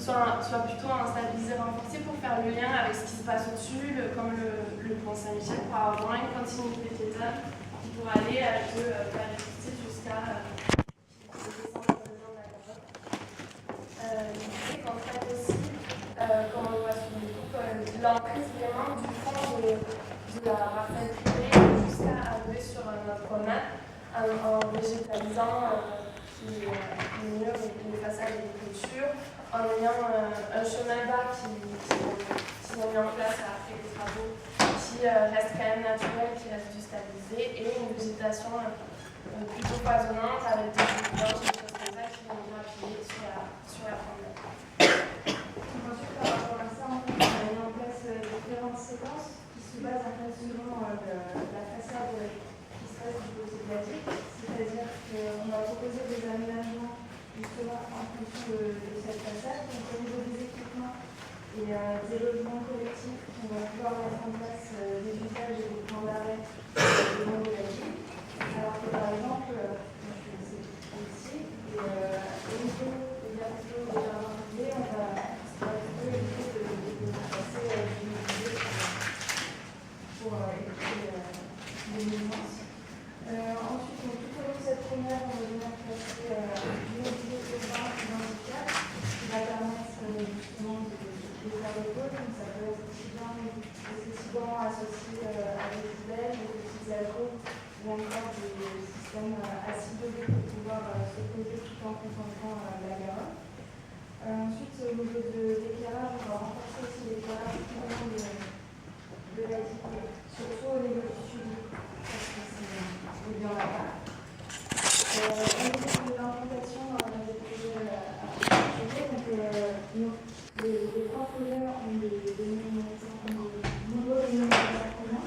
soit plutôt stabilisé, renforcé pour faire le lien avec ce qui se passe au-dessus, comme le pont Saint-Michel, pour avoir vraiment une continuité piétonne qui pourra aller de la Justice jusqu'à l'idée qu'en fait aussi, comme on le voit sur le groupe, l'emprise vraiment du fond de la parcelle privée jusqu'à arriver sur notre promenade en végétalisant les murs et les façades et les clôtures, en ayant un chemin bas qui est mis en place après les travaux, qui reste quand même naturel, qui reste du stabilisé, et une végétation plutôt foisonnante avec des blanches et des choses comme ça qui vont venir appuyer sur la promenade. Ensuite, par rapport à ça, on a mis en place différentes séquences qui se basent en fait selon la façade qui se passe du côté de la ville. C'est-à-dire qu'on a proposé des aménagements justement en fonction de cette façade. Donc au niveau des équipements et des logements collectifs, on va pouvoir mettre en place des usages et des plans d'arrêt le long de la ville. Alors que par exemple, c'est ici, et au niveau des jardins privés, on va plutôt éviter de passer du milieu pour éviter les mouvements. Ensuite, tout au long de cette première, on va venir placer l'immobilier urbain identifiable qui va permettre justement de faire le pôle. Donc, ça peut être aussi bien des équipements associés à des poubelles, des petits alcôves ou encore des systèmes assis debout pour pouvoir se poser tout en contemplant la Garonne. Ensuite, au niveau de l'éclairage, on va renforcer aussi l'éclairage tout au long de la ville, surtout au niveau du sud, parce que c'est bien là-bas. Au niveau de l'implantation des projets à donc les trois projets ont des nombreux dénominateurs communs.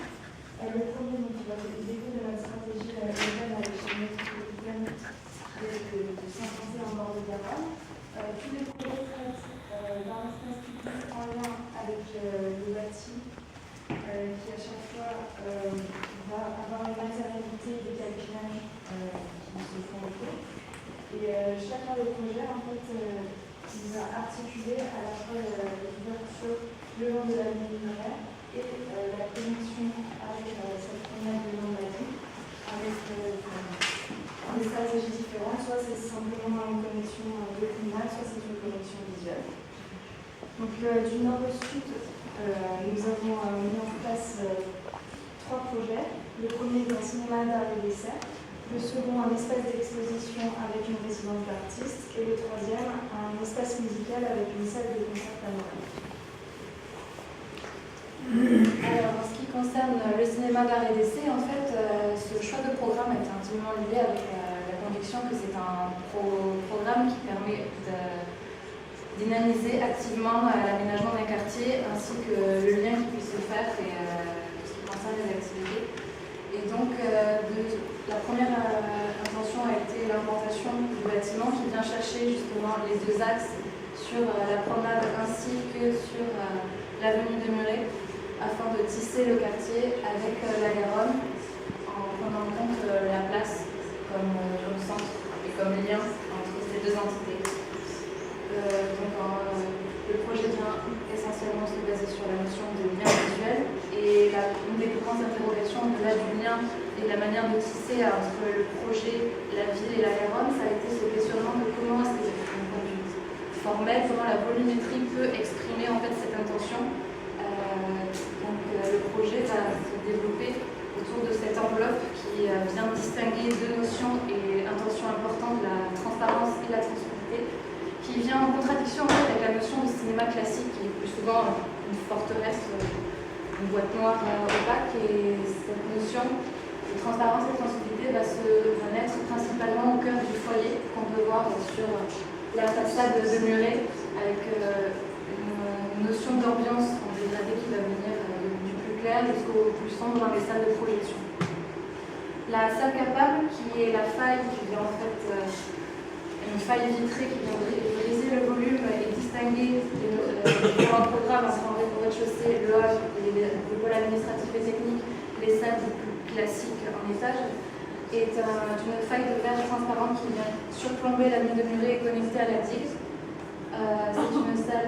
Le premier, donc, il va au début de la stratégie locale avec une métropolitaine de s'implanter en bord de Garonne. Tous les projets traitent d'un espace public en lien avec le bâti qui à chaque fois va avoir une matérialité et des calculages qui se font autour. Et chacun des projets, en fait, il va articuler à la fois l'ouverture le long de la ligne linéaire et la connexion avec cette promenade le long de la ville, avec des stratégies différentes. Soit c'est simplement une connexion de climat, soit c'est une connexion visuelle. Donc du nord au sud, nous avons mis en place trois projets. Le premier est un cinéma d'art et d'essai. Le second, un espace d'exposition avec une résidence d'artistes. Et le troisième, un espace musical avec une salle de concert panoramique. Alors, en ce qui concerne le cinéma d'art et d'essai, en fait, ce choix de programme est intimement lié avec la conviction que c'est un programme qui permet de dynamiser activement l'aménagement d'un quartier ainsi que le lien qui puisse se faire et ce qui concerne les activités. Et donc, la première intention a été l'implantation du bâtiment qui vient chercher justement les deux axes sur la promenade ainsi que sur l'avenue de Muret afin de tisser le quartier avec la Garonne en prenant en compte la place comme centre et comme lien entre ces deux entités. Le projet vient essentiellement se baser sur la notion de lien visuel et une des plus grandes interrogations au-delà du lien et de la manière de tisser entre le projet, la ville et la Garonne, ça a été ce questionnement de comment est-ce que d'un point de vue formel, comment la volumétrie peut exprimer en fait cette intention. Le projet va se développer autour de cette enveloppe qui vient distinguer deux notions et intentions importantes, la transparence et la transparité, qui vient en contradiction en fait, avec la notion du cinéma classique, qui est plus souvent une forteresse, une boîte noire opaque, et cette notion de transparence et de sensibilité va naître principalement au cœur du foyer qu'on peut voir sur la façade de Muret, avec une notion d'ambiance en dégradé qui va venir du plus clair jusqu'au plus sombre dans les salles de projection. La salle capable, qui est la faille qui vient en fait une faille vitrée qui vient briser le volume et distinguer un programme en rez-de-chaussée, le hall, le pôle administratif et technique, les salles plus classiques en étage, est une faille de verre transparente qui vient surplomber la ligne de Muret et connectée à la digue. C'est une salle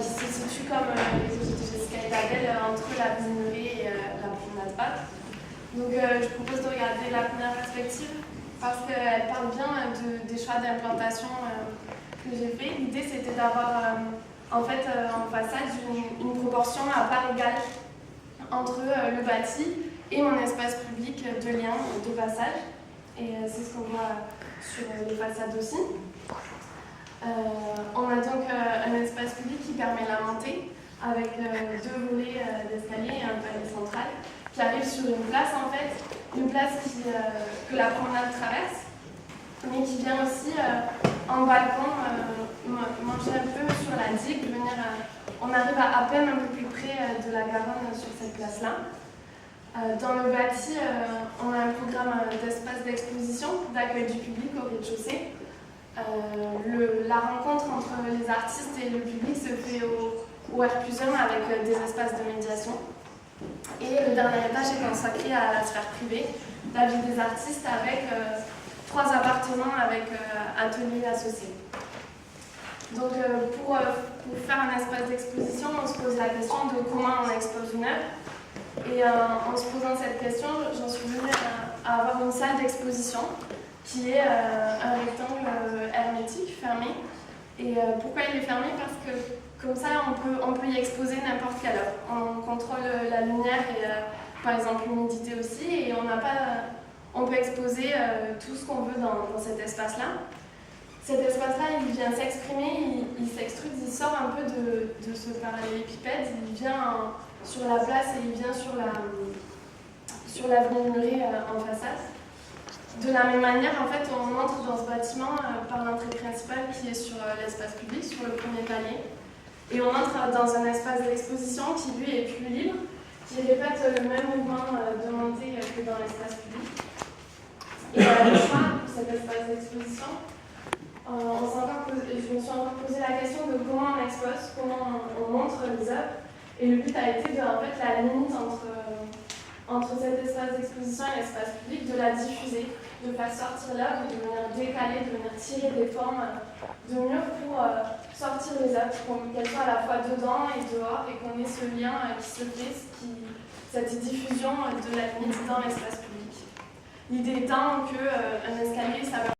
qui se situe, comme les autres de Jessica et d'Adèle, entre la Vignerie et la promenade Batte. Donc je propose de regarder la première perspective parce qu'elle parle bien des choix d'implantation que j'ai fait. L'idée c'était d'avoir en façade une proportion à part égale entre le bâti et mon espace public de lien, de passage. Et c'est ce qu'on voit sur les façades aussi. On a donc un espace public qui permet la montée avec deux volets d'escalier et un palier central qui arrive sur une place en fait, une place que la promenade traverse, mais qui vient aussi en balcon manger un peu sur la digue, on arrive à peine un peu plus près de la Garonne sur cette place-là. Dans le bâti, on a un programme d'espace d'exposition, d'accueil du public au rez-de-chaussée. La rencontre entre les artistes et le public se fait au R+1 avec des espaces de médiation. Et le dernier étage est consacré à la sphère privée, la vie des artistes avec 3 appartements avec ateliers associés. Donc pour faire un espace d'exposition, on se pose la question de comment on expose une œuvre. Et en se posant cette question, j'en suis venue à avoir une salle d'exposition qui est un rectangle hermétique, fermé. Et pourquoi il est fermé? Parce que comme ça, on peut y exposer n'importe quelle œuvre. On contrôle la lumière et par exemple l'humidité aussi, et on peut exposer tout ce qu'on veut dans cet espace-là. Cet espace-là, il vient s'exprimer, il s'extrude, il sort un peu de ce parallélépipède, il vient sur la place et il vient sur l'avenue Murée en façade. De la même manière, en fait, on entre dans ce bâtiment par l'entrée principale qui est sur l'espace public, sur le premier palier. Et on entre dans un espace d'exposition qui, lui, est plus libre, qui répète le même mouvement de montée que dans l'espace public. Et le choix pour cet espace d'exposition, je me suis encore posé la question de comment on expose, comment on montre les œuvres. Et le but a été de, en fait, la limite entre cet espace d'exposition et l'espace public, de la diffuser, de faire sortir l'œuvre, de venir décaler, de venir tirer des formes de murs pour sortir les œuvres, pour qu'elles soient à la fois dedans et dehors et qu'on ait ce lien qui se fait, cette diffusion de la limite dans l'espace public. L'idée étant qu'un escalier, ça va